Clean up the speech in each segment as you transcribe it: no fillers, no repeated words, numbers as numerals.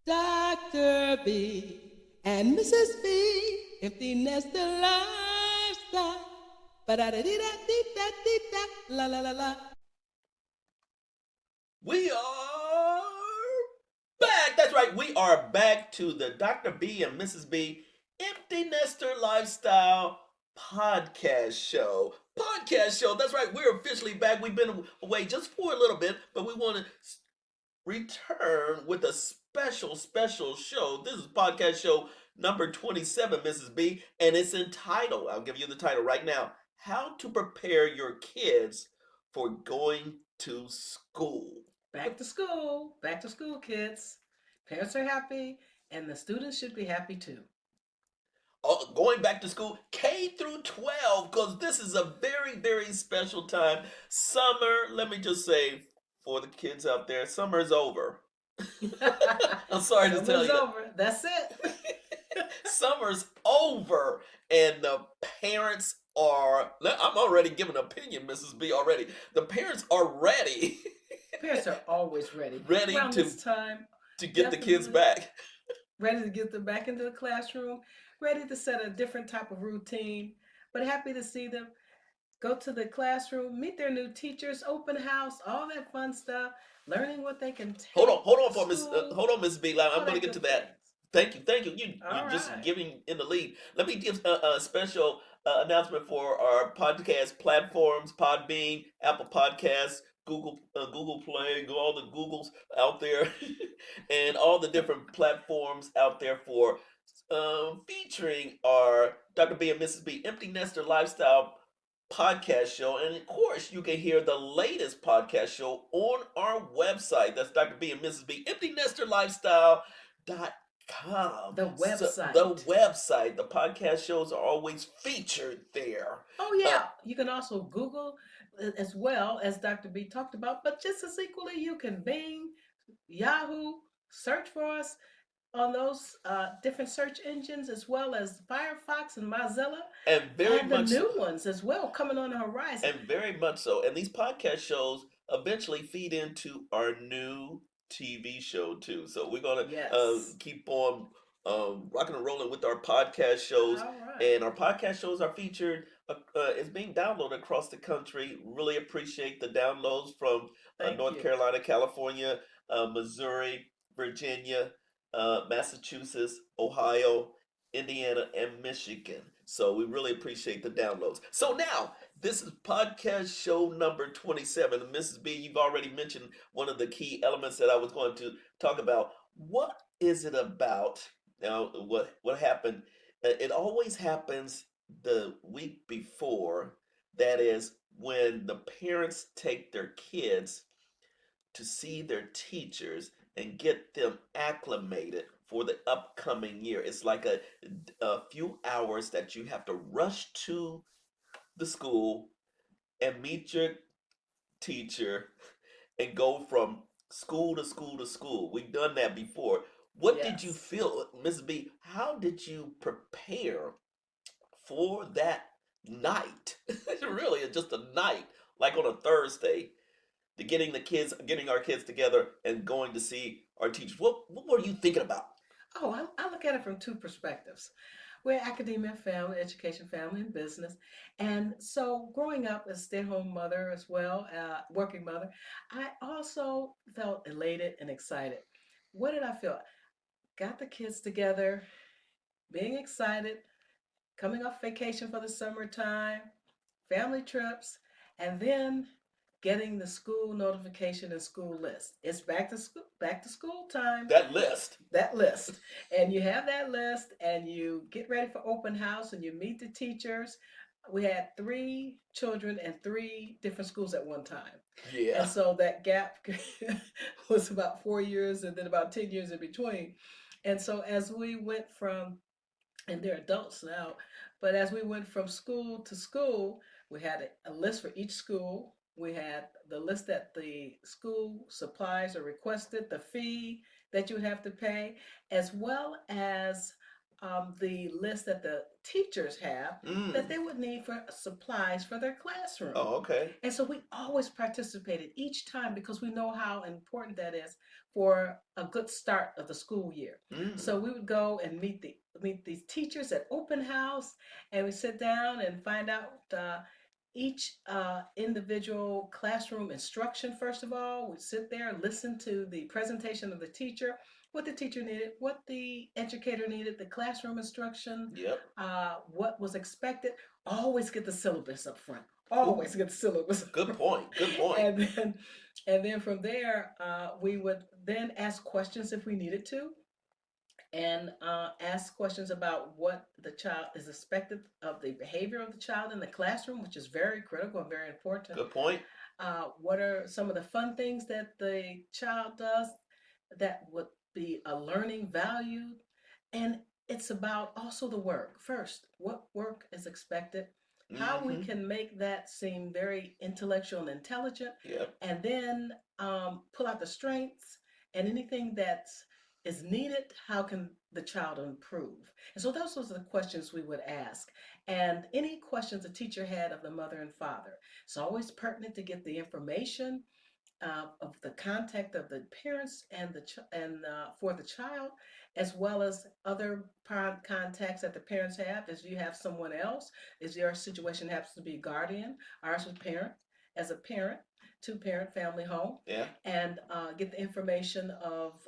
Dr. B and Mrs. B, empty nester lifestyle. Ba-da-da-dee-da-dee-da-dee-da, la la la la. We are back. That's right. We are back to the Dr. B and Mrs. B Empty Nester Lifestyle podcast show. Podcast show. That's right. We're officially back. We've been away just for a little bit, but we want to return with a special show. This is podcast show number 27, Mrs. B, and it's entitled, I'll give you the title right now, How to Prepare Your Kids for Going to School. Back to school, kids. Parents are happy, and the students should be happy too. Going back to school, K through 12, because this is a very special time. Summer, let me just say, for the kids out there, summer's over. I'm sorry to tell Summer's you. over. That's it. Summer's over, and the parents are. I'm already giving an opinion, Mrs. B. Already, the parents are ready. Parents are always ready. Ready Around to this time, get the kids back. ready to get them back into the classroom, ready to set a different type of routine, but happy to see them go to the classroom, meet their new teachers, open house, all that fun stuff, learning what they can take. Hold on, to school, hold on, Mrs. B. I'm all going to that get to good that. things. Thank you. All You're just right. giving in the lead. Let me give a special announcement for our podcast platforms: Podbean, Apple Podcasts, Google Play, all the Googles out there, and all the different platforms out there for featuring our Dr. B and Mrs. B Empty Nester Lifestyle podcast show. And of course, you can hear the latest podcast show on our website. That's Dr. B and Mrs. B Empty Nester Lifestyle.com. The website. The website. The podcast shows are always featured there. Oh yeah, you can also Google as well as Dr. B talked about, but just as equally, you can Bing, Yahoo, search for us on those different search engines as well as Firefox and Mozilla, And very and the much new ones as well coming on the horizon. And very much so. And these podcast shows eventually feed into our new TV show too. So we're gonna Yes. keep on rocking and rolling with our podcast shows. All right. And our podcast shows are featured. It's being downloaded across the country. Really appreciate the downloads from Thank North you. Carolina, California, Missouri, Virginia, Massachusetts, Ohio, Indiana, and Michigan. So we really appreciate the downloads. So now, this is podcast show number 27. And Mrs. B, you've already mentioned one of the key elements that I was going to talk about. What is it about? Now, what happened? It always happens the week before. That is when the parents take their kids to see their teachers and get them acclimated for the upcoming year. It's like a few hours that you have to rush to the school and meet your teacher and go from school to school to school. We've done that before. What did you Yes. feel, Mrs. B? How did you prepare for that night? Really, it's just a night, like on a Thursday, to getting our kids together and going to see our teachers. What were you thinking about? Oh, I look at it from two perspectives. We're academia family, education family, and business. And so growing up as a stay-at-home mother as well, working mother, I also felt elated and excited. What did I feel? Got the kids together, being excited, coming off vacation for the summertime, family trips, and then getting the school notification and school list. It's back to school time. That list. That list. And you have that list and you get ready for open house and you meet the teachers. We had three children in three different schools at one time. Yeah. And so that gap was about 4 years and then about 10 years in between. And so as we went from, and they're adults now, but as we went from school to school, we had a list for each school. We had the list that the school supplies are requested, the fee that you have to pay, as well as the list that the teachers have that Mm. they would need for supplies for their classroom. Oh, okay. And so we always participated each time because we know how important that is for a good start of the school year. Mm. So we would go and meet these teachers at open house, and we sit down and find out each individual classroom instruction. First of all, we sit there, listen to the presentation of the teacher, what the teacher needed, what the educator needed, the classroom instruction, Yep. what was expected. Always get the syllabus up front. Ooh, Always get the syllabus up good front. point. Good point. And then, and then from there, we would then ask questions if we needed to, and ask questions about what the child is expected of the behavior of the child in the classroom, which is very critical and very important. Good point. What are some of the fun things that the child does that would be a learning value? And it's about also the work. First, what work is expected, how we Mm-hmm. can make that seem very intellectual and intelligent, Yep. and then pull out the strengths and anything that is needed, how can the child improve? And so those were the questions we would ask. And any questions a teacher had of the mother and father. It's always pertinent to get the information of the contact of the parents and for the child, as well as other contacts that the parents have. If you have someone else, if your situation happens to be guardian, ours was parent, as a parent, two-parent family home, Yeah. and get the information of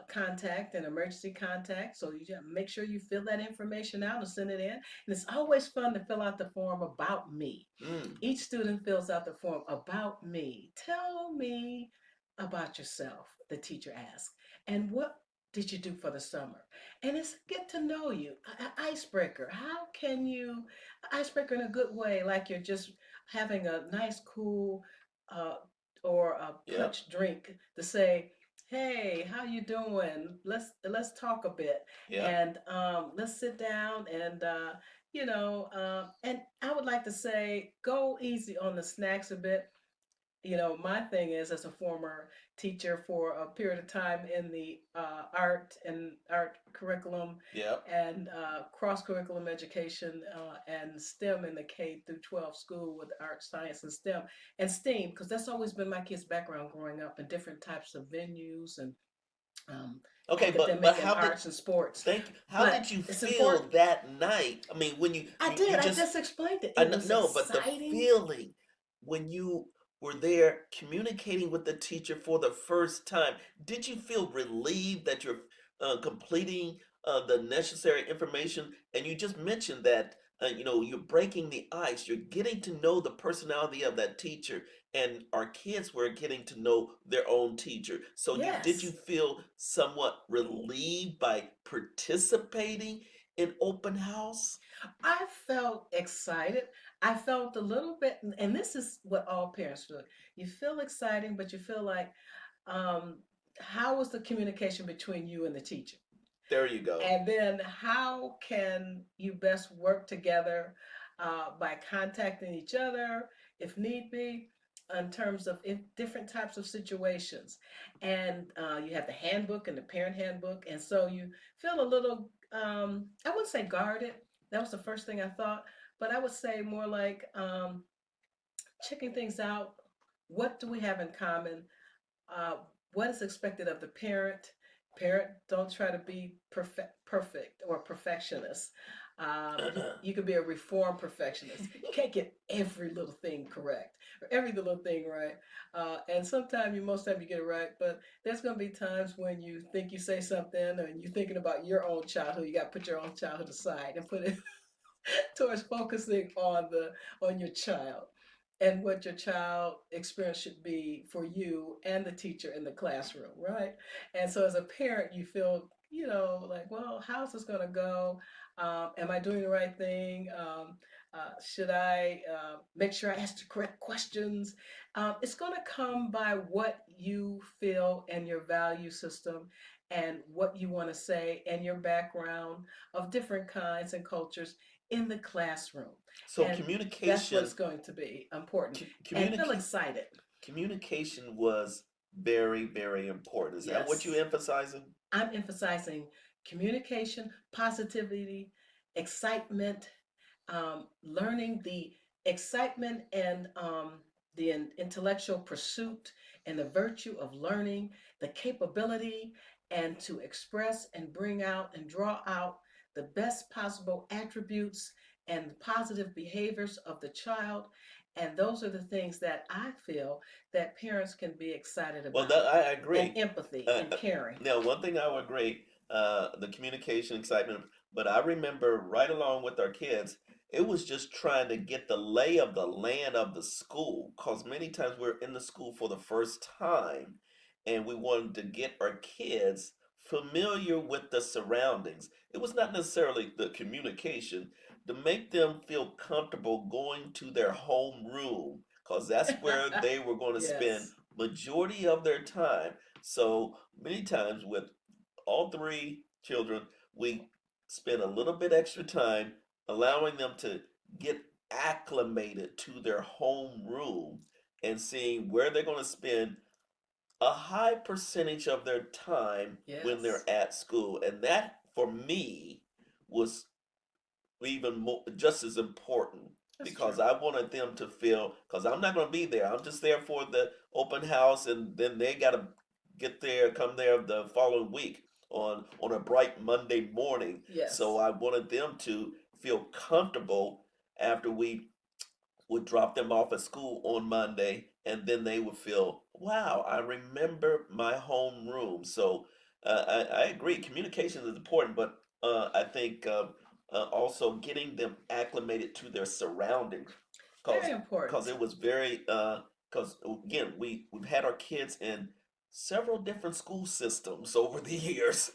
contact and emergency contact. So you just make sure you fill that information out and send it in. And it's always fun to fill out the form about me. Mm. Each student fills out the form about me. Tell me about yourself, the teacher asks. And what did you do for the summer? And it's get to know you. Icebreaker. How can you, icebreaker in a good way, like you're just having a nice, cool, uh, or a Yep. punch drink to say, hey, how you doing? Let's talk a bit, Yep. and let's sit down and and I would like to say, go easy on the snacks a bit. My thing is, as a former teacher for a period of time in the art curriculum Yep. and cross curriculum education and STEM in the K through 12 school with art, science, and STEM and STEAM, because that's always been my kids' background growing up in different types of venues and um, Okay, but academic and how did arts and sports. thank how But did you it's feel important. that night? I mean, when I you did. I just just explained it. I It was know, but the exciting. feeling when you were there communicating with the teacher for the first time, did you feel relieved that you're completing the necessary information? And you just mentioned that you're breaking the ice, you're getting to know the personality of that teacher, and our kids were getting to know their own teacher. So did you Yes. feel somewhat relieved by participating in open house? I felt excited. I felt a little bit, and this is what all parents feel. You feel exciting, but you feel like, um, how was the communication between you and the teacher? There you go. And then how can you best work together by contacting each other if need be, in terms of different types of situations? And you have the handbook and the parent handbook. And so you feel a little, I wouldn't say guarded. That was the first thing I thought. But I would say more like checking things out. What do we have in common? uh, what is expected of the parent. Parent, don't try to be perfect or perfectionist. You could be a reform perfectionist. You can't get every little thing correct or every little thing right. And sometimes most time you get it right, but there's going to be times when you think you say something and you're thinking about your own childhood. You got to put your own childhood aside and put it towards focusing on your child and what your child experience should be for you and the teacher in the classroom, right? And so as a parent, you feel, like, well, how's this going to go? Am I doing the right thing? Should I make sure I ask the correct questions? It's going to come by what you feel and your value system and what you want to say and your background of different kinds and cultures in the classroom. So And that's what it's going to be important. And feel communicate excited. communication was very, very important. Is that what you Yes. emphasizing? I'm emphasizing communication, positivity, excitement, learning the excitement and the intellectual pursuit and the virtue of learning, the capability and to express and bring out and draw out the best possible attributes and positive behaviors of the child. And those are the things that I feel that parents can be excited Well, about. I And agree. empathy Uh, and uh, caring. Now, one thing I would agree, the communication, excitement, but I remember right along with our kids, it was just trying to get the lay of the land of the school, because many times we're in the school for the first time, and we wanted to get our kids familiar with the surroundings. It was not necessarily the communication, to make them feel comfortable going to their home room, because that's where they were going to spend Yes. majority of their time. So many times with all three children, we spend a little bit extra time allowing them to get acclimated to their home room and seeing where they're going to spend a high percentage of their time when Yes. they're at school. And that for me was even more, just as important, That's because true. I wanted them to feel, because I'm not going to be there. I'm just there for the open house, and then they got to get there, come there the following week on a bright Monday morning. So Yes. I wanted them to feel comfortable after we would drop them off at school on Monday, and then they would feel, wow, I remember my home room. So I agree, communication is important, but I think also getting them acclimated to their surroundings, Very because important. it was very because again we've had our kids in several different school systems over the years,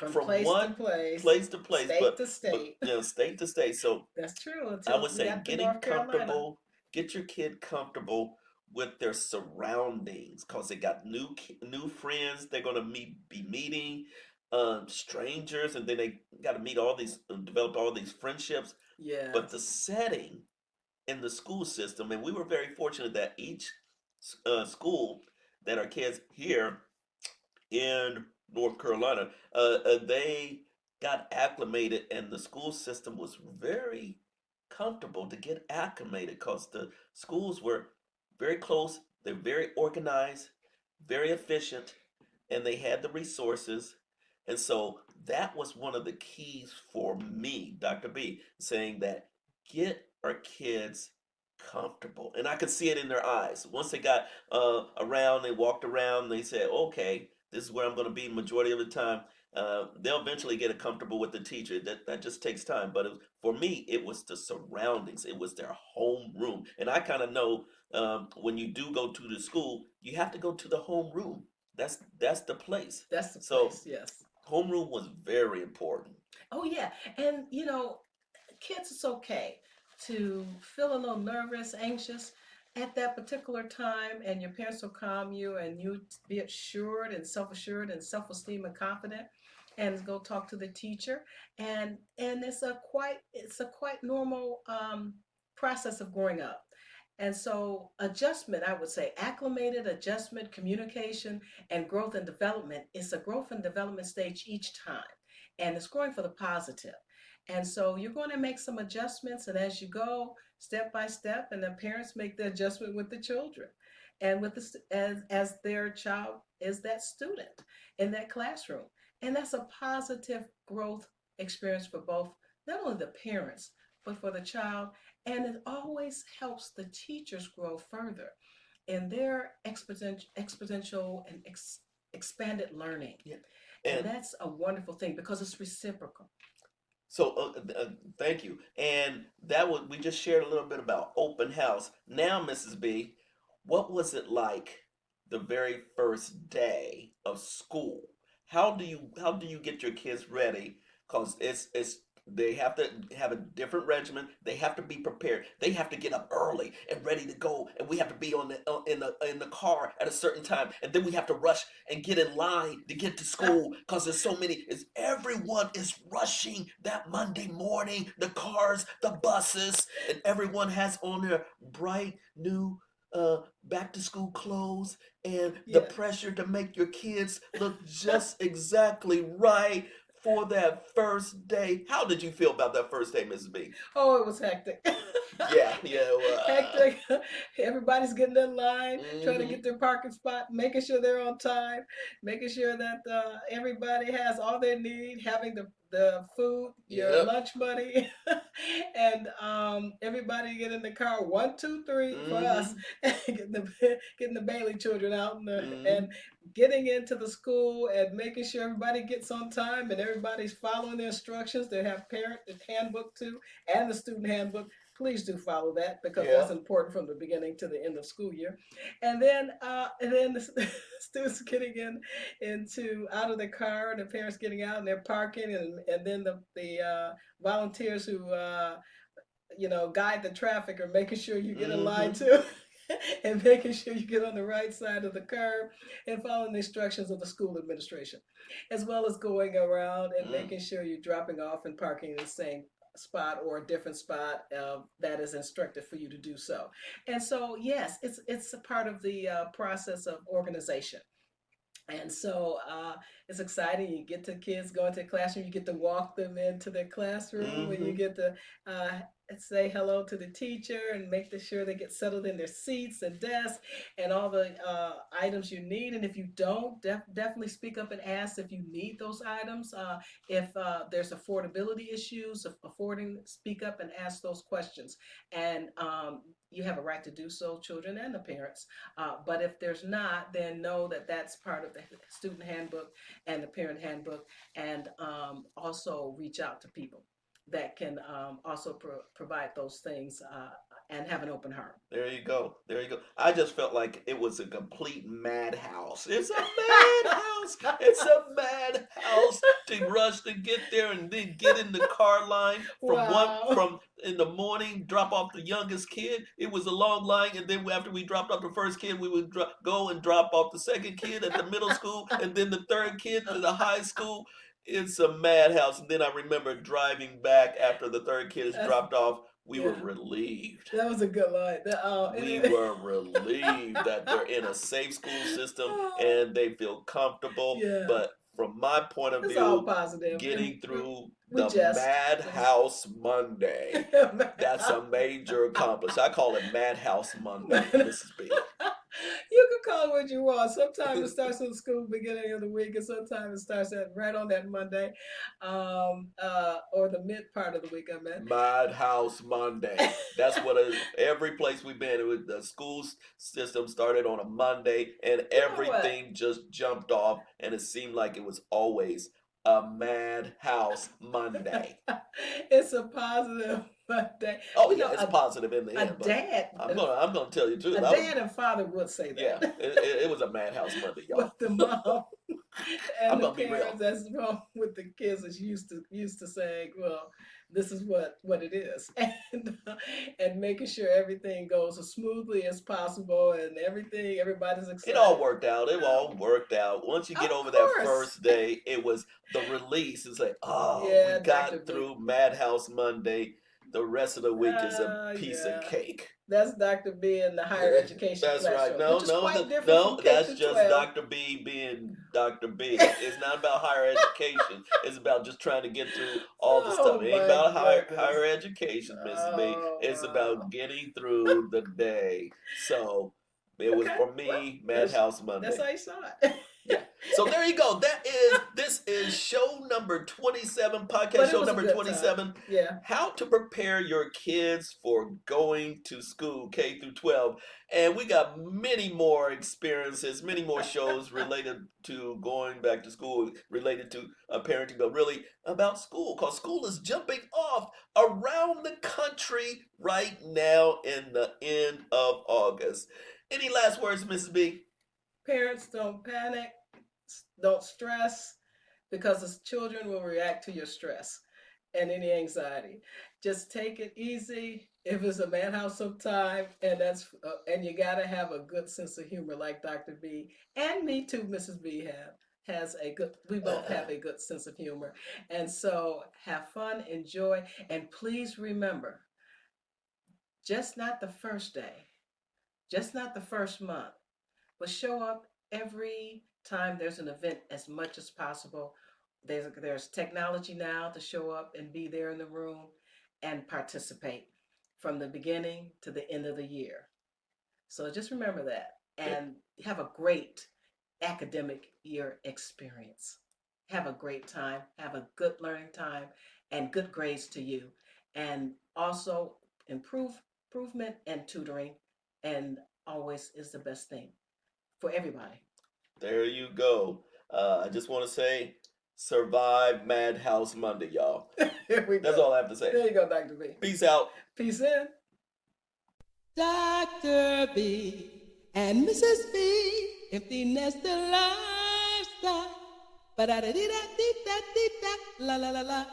From from place to one place, place to place, state to but state. you know, state to state. So That's true I until would we say got to getting North Carolina. comfortable, get your kid comfortable with their surroundings, because they got new friends they're gonna be meeting, strangers, and then they got to meet all these, develop all these friendships. But the Yes. setting in the school system, and we were very fortunate that each school that our kids here in North Carolina, they got acclimated, and the school system was very comfortable to get acclimated, because the schools were very close, they're very organized, very efficient, and they had the resources. And so that was one of the keys for me, Dr. B, saying that get our kids comfortable. And I could see it in their eyes. Once they got around, they walked around, they said, okay, this is where I'm going to be majority of the time. They'll eventually get comfortable with the teacher. That just takes time. But for me, it was the surroundings. It was their home room. And I kind of know, when you do go to the school, you have to go to the home room. That's the place. That's the So place. Yes. homeroom was very important. Oh, yeah. And, kids, it's okay to feel a little nervous, anxious at that particular time, and your parents will calm you, and you be assured and self esteem and confident, and go talk to the teacher. And it's a quite normal process of growing up. And so, adjustment, I would say, acclimated adjustment, communication, and growth and development is a growth and development stage each time. And it's growing for the positive. And so, you're going to make some adjustments, and as you go, step by step, and the parents make the adjustment with the children and with as their child is that student in that classroom. And that's a positive growth experience for both, not only the parents, but for the child, and it always helps the teachers grow further in their exponential and expanded learning. Yeah. And And that's a wonderful thing because it's reciprocal. so, thank you. And that was, we just shared a little bit about open house. Now, Mrs. B, what was it like the very first day of school? How do you get your kids ready? Because it's they have to have a different regimen. They have to be prepared. They have to get up early and ready to go, and we have to be on the in the car at a certain time, and then we have to rush and get in line to get to school, because there's so many, is everyone is rushing that Monday morning, the cars, the buses, and everyone has on their bright new back to school clothes, and the Yes. pressure to make your kids look just exactly right for that first day. How did you feel about that first day, Mrs. B? Oh, it was hectic. Yeah, yeah, it Hectic. Everybody's getting in line, trying to was. get their parking spot, making sure they're on time, making sure that everybody has all they need, having the food, your Yep. lunch money, and everybody get in the car. One, two, three for us, Mm-hmm. getting the Bailey children out and Mm-hmm. getting into the school and making sure everybody gets on time and everybody's following the instructions. They have parent handbook too and the student handbook. Please do follow that because Yeah. that's important from the beginning to the end of school year. And then the students getting into out of the car and the parents getting out and they're parking and then the volunteers who guide the traffic are making sure you get in line Mm-hmm. too. And making sure you get on the right side of the curb and following the instructions of the school administration, as well as going around and Mm. making sure you're dropping off and parking in the same spot or a different spot that is instructed for you to do so. And so, yes, it's a part of the process of organization. And so it's exciting. You get the kids going to the classroom. You get to walk them into their classroom, and you Mm-hmm. get to uh, say hello to the teacher and make sure they get settled in their seats and desks and all the items you need. And if you don't, definitely speak up and ask if you need those items. If there's affordability issues, of affording, speak up and ask those questions. And you have a right to do so, children and the parents. But if there's not, then know that that's part of the student handbook and the parent handbook, and also reach out to people that can also provide those things and have an open heart. There you go. There you go. I just felt like it was a complete madhouse. It's a madhouse. It's a madhouse to rush to get there and then get in the car line Wow. from in the morning, drop off the youngest kid. It was a long line, and then after we dropped off the first kid, we would go and drop off the second kid at the middle school, and then the third kid to the high school. It's a madhouse. And then I remember driving back after the third kid is That's, dropped off. We were yeah, relieved. that was a good line. We were relieved that they're in a safe school system and they feel comfortable. Yeah, But from my point of it's all view, positive, and getting through we the jest. Madhouse Monday, that's a major accomplishment. I call it Madhouse Monday, Mrs. B. You can call it what you want. Sometimes it starts in the school beginning of the week, and sometimes it starts right on that Monday, or the mid part of the week. I meant. Madhouse Monday. That's what it is. Every place we've been, the school system started on a Monday, and You know what? everything just jumped off, and it seemed like it was always a Madhouse Monday. It's a positive Monday. Oh You yeah, know, it's positive in the a end, but dad, I'm gonna tell you the truth. a dad and father would say Yeah, that. it was a Madhouse Monday, y'all. But the mom I'm and the gonna be real. parents that's wrong with the kids is used to saying, well, this is what it is, and making sure everything goes as smoothly as possible and everybody's It all excited. worked out. It all worked out. Once you get Of over that course. first day, it was the release. It's like, oh, we Yeah, Dr. got B. through Madhouse Monday. The rest of the week is a piece of Yeah. cake. That's Dr. B in the higher education That's right. classroom, No, which is no, quite different no. from K That's to just 12. Dr. B being Dr. B. It's not about higher education. It's about just trying to get through all the stuff. Oh It ain't my about goodness. higher education, Mrs. B. Oh It's about wow. getting through the day. So it was Okay. for Well, me, Madhouse that's Monday. how you saw it. Yeah. So there you go. This is show number 27, podcast But it show was a number good time. 27. Yeah. How to prepare your kids for going to school, K through 12. And we got many more experiences, many more shows related to going back to school, related to parenting, but really about school, because school is jumping off around the country right now in the end of August. Any last words, Mrs. B? Parents, don't panic, don't stress, because the children will react to your stress and any anxiety. Just take it easy. If it's a madhouse of time, and you gotta have a good sense of humor, like Dr. B and me too, Mrs. B has a good. We both have a good sense of humor, and so have fun, enjoy, and please remember, just not the first day, just not the first month, but show up every time there's an event as much as possible There's technology now to show up and be there in the room and participate from the beginning to the end of the year. So just remember that and have a great academic year experience. Have a great time, have a good learning time, and good grades to you. And also improvement and tutoring, and always is the best thing for everybody. There you go. I just want to say, survive Madhouse Monday, y'all. Here we That's go. all I have to say. There you go, Dr. B. Peace out. Peace in. Dr. B and Mrs. B, empty nester lifestyle. Ba da da dee da dee da dee da, la la la la.